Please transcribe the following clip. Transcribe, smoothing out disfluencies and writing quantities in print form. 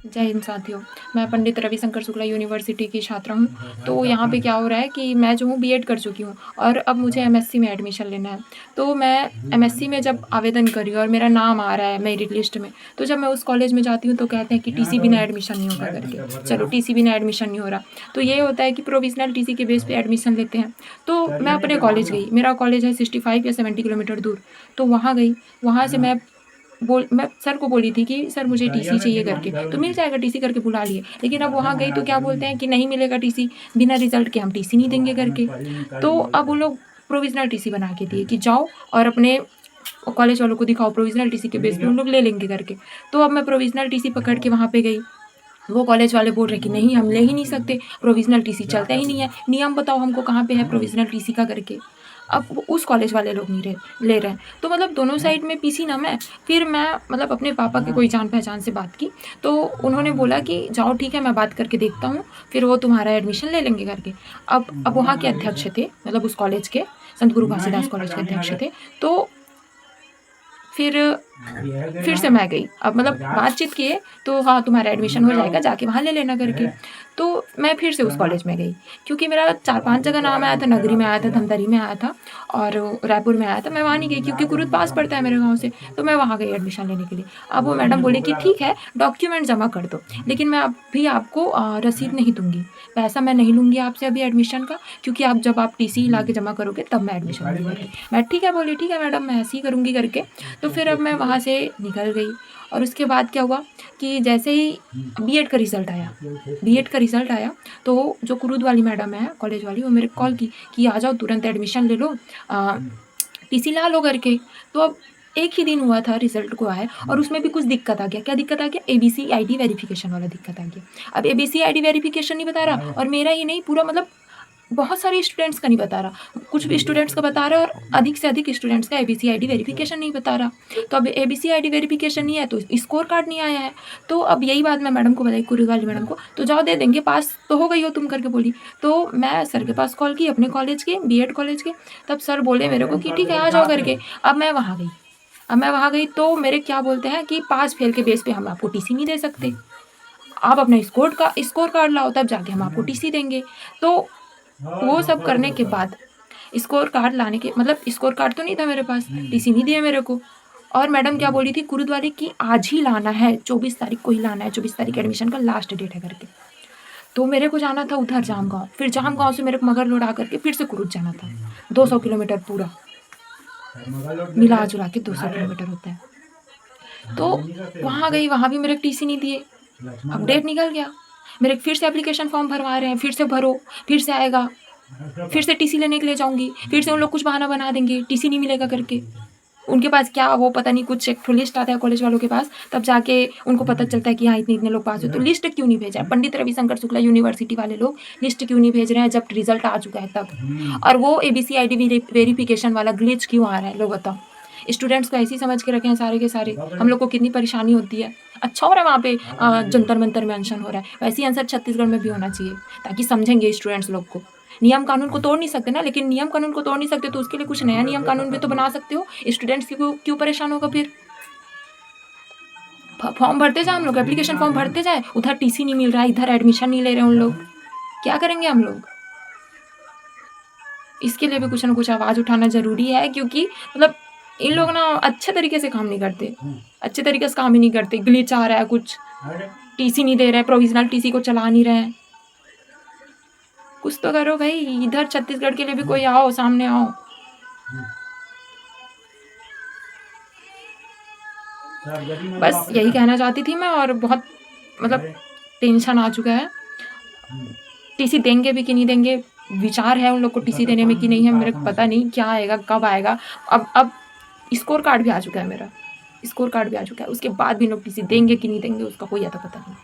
जय हिंद साथियों, मैं पंडित रविशंकर शुक्ला यूनिवर्सिटी की छात्रा हूँ। तो यहाँ पे क्या हो रहा है कि मैं जो हूँ बीएड कर चुकी हूँ और अब मुझे एमएससी में एडमिशन लेना है। तो मैं एमएससी में जब आवेदन करी और मेरा नाम आ रहा है मेरिट लिस्ट में, तो जब मैं उस कॉलेज में जाती हूँ तो कहते हैं कि टीसी बिना एडमिशन नहीं होगा करके। चलो टीसी बिना एडमिशन नहीं हो रहा, तो ये होता है कि प्रोविजनल टीसी के बेस पे एडमिशन लेते हैं। तो मैं अपने कॉलेज गई, मेरा कॉलेज है 65 या 70 किलोमीटर दूर। तो वहाँ गई, वहाँ से मैं सर को बोली थी कि सर मुझे टीसी चाहिए करके, तो मिल जाएगा टीसी करके बुला लिए। लेकिन अब वहाँ गई तो क्या बोलते हैं कि नहीं मिलेगा टीसी, बिना रिजल्ट के हम टीसी नहीं देंगे करके। तो अब वो लोग प्रोविजनल टीसी बना के दिए कि जाओ और अपने कॉलेज वालों को दिखाओ, प्रोविजनल टीसी के बेस पे उन लोग ले लेंगे करके। तो अब मैं प्रोविजनल टीसी पकड़ के वहाँ पे गई, वो कॉलेज वाले बोल रहे कि नहीं हम ले ही नहीं सकते, प्रोविजनल टीसी चलता ही नहीं है, नियम बताओ हमको कहाँ पे है प्रोविजनल टीसी का करके। अब उस कॉलेज वाले लोग नहीं ले रहे हैं, तो मतलब दोनों साइड में पीसी ना मैं। फिर मैं मतलब अपने पापा के कोई जान पहचान से बात की, तो उन्होंने बोला कि जाओ ठीक है मैं बात करके देखता हूँ, फिर वो तुम्हारा एडमिशन ले लेंगे करके। अब वहाँ के अध्यक्ष थे, मतलब उस कॉलेज के संत गुरु घासीदास कॉलेज के अध्यक्ष थे। तो फिर से मैं गई, अब मतलब बातचीत किए तो हाँ तुम्हारा एडमिशन हो जाएगा, जाके वहाँ ले लेना करके। तो मैं फिर से उस कॉलेज में गई, क्योंकि मेरा 4-5 जगह नाम आया था, नगरी में आया था, धमतरी में आया था और रायपुर में आया था। मैं वहाँ नहीं गई क्योंकि कुरुद पास पड़ता है मेरे गाँव से, तो मैं वहाँ गई एडमिशन लेने के लिए। अब वो मैडम बोली कि ठीक है डॉक्यूमेंट जमा कर दो, लेकिन मैं अभी आपको रसीद नहीं दूंगी, पैसा मैं नहीं लूँगी आपसे अभी एडमिशन का, क्योंकि आप जब आप टीसी ला के जमा करोगे तब मैं एडमिशन लूँगी। मैं ठीक है बोली, ठीक है मैडम मैं ऐसे ही करूँगी करके। तो फिर अब मैं वहाँ से निकल गई और उसके बाद क्या हुआ कि जैसे ही बीएड का रिज़ल्ट आया तो जो कुरुद वाली मैडम है कॉलेज वाली, वो मेरे को कॉल की कि आ जाओ तुरंत एडमिशन ले लो, टीसी ला लो करके। तो अब एक ही दिन हुआ था रिजल्ट को आए और उसमें भी कुछ दिक्कत आ गया। क्या दिक्कत आ गया? एबीसी आईडी वेरिफिकेशन वाला दिक्कत आ गया। अब एबीसी आईडी वेरिफिकेशन नहीं बता रहा, और मेरा ही नहीं पूरा मतलब बहुत सारे स्टूडेंट्स का नहीं बता रहा, कुछ भी स्टूडेंट्स का बता रहा है और अधिक से अधिक स्टूडेंट्स का एबीसी आईडी वेरिफिकेशन नहीं बता रहा। तो अब एबीसी आईडी वेरिफिकेशन नहीं है तो स्कोर कार्ड नहीं आया है। तो अब यही बात मैं मैडम को बताई, कुरुद वाली मैडम को, तो जाओ दे देंगे, पास तो हो गई हो तुम करके बोली। तो मैं सर के पास कॉल की, अपने कॉलेज के बीएड कॉलेज के, तब सर बोले मेरे को कि ठीक है आ जाओ करके। अब मैं वहाँ गई तो मेरे क्या बोलते हैं कि पास फेल के बेस पे हम आपको टीसी नहीं दे सकते, आप अपना स्कोर कार्ड लाओ तब जाके हम आपको टीसी देंगे। तो वो सब करने के बाद स्कोर कार्ड लाने के मतलब स्कोर कार्ड तो नहीं था मेरे पास, टीसी नहीं दिया मेरे को। और मैडम क्या बोली थी कुरुद वाले की आज ही लाना है, 24 तारीख को ही लाना है, 24 तारीख एडमिशन का लास्ट डेट है करके। तो मेरे को जाना था उधर जाम गाँव, फिर जाम गाँव से मेरे को मगर लोड आकर के फिर से कुरुद जाना था, 200 किलोमीटर पूरा मिला जुला के 200 किलोमीटर होता है। तो वहाँ गई, वहाँ भी मेरे टीसी नहीं दिए। अब डेट निकल गया, मेरे फिर से एप्लीकेशन फॉर्म भरवा रहे हैं, फिर से भरो, फिर से आएगा, फिर से टीसी लेने के लिए जाऊंगी, फिर से उन लोग कुछ बहाना बना देंगे टीसी नहीं मिलेगा करके। उनके पास क्या वो पता नहीं कुछ एक लिस्ट आता है कॉलेज वालों के पास, तब जाके उनको पता चलता है कि हाँ इतने इतने लोग पास हुए। तो लिस्ट क्यों नहीं भेजा है पंडित रविशंकर शुक्ला यूनिवर्सिटी वाले लोग, लिस्ट क्यों नहीं भेज रहे हैं जब रिजल्ट आ चुका है तब? और वो एबीसी आईडी वेरिफिकेशन वाला ग्लिच क्यों आ रहा है, लोग बताओ। स्टूडेंट्स को ऐसे ही समझ के रखे हैं सारे के सारे, हम लोग को कितनी परेशानी होती है। अच्छा हो रहा है वहाँ पे जंतर मंतर में अनशन हो रहा है, वैसे ही अनशन छत्तीसगढ़ में भी होना चाहिए, ताकि समझेंगे स्टूडेंट्स लोग को। नियम कानून को तोड़ नहीं सकते ना, लेकिन नियम कानून को तोड़ नहीं सकते तो उसके लिए कुछ नया नियम कानून भी तो बना सकते हो। स्टूडेंट्स क्यों परेशान होगा फिर? फॉर्म भरते जाए हम लोग, एप्लीकेशन फॉर्म भरते जाए, उधर टीसी नहीं मिल रहा है, इधर एडमिशन नहीं ले रहे उन लोग, क्या करेंगे हम लोग? इसके लिए भी कुछ ना कुछ आवाज़ उठाना ज़रूरी है, क्योंकि मतलब इन लोग ना अच्छे तरीके से काम नहीं करते, अच्छे तरीके से काम ही नहीं करते। ग्लिच आ रहा है कुछ, टीसी नहीं दे रहे, प्रोविजनल टीसी को चला नहीं रहे हैं। कुछ तो करो भाई, इधर छत्तीसगढ़ के लिए भी कोई आओ, सामने आओ। बस यही कहना चाहती थी मैं, और बहुत मतलब टेंशन आ चुका है। टीसी देंगे भी कि नहीं देंगे, विचार है उन लोग को टीसी देने में कि नहीं है, मेरे को पता नहीं क्या आएगा कब आएगा। अब स्कोर कार्ड भी आ चुका है मेरा, स्कोर कार्ड भी आ चुका है, उसके बाद भी लोग टीसी देंगे कि नहीं देंगे उसका कोई अता पता नहीं।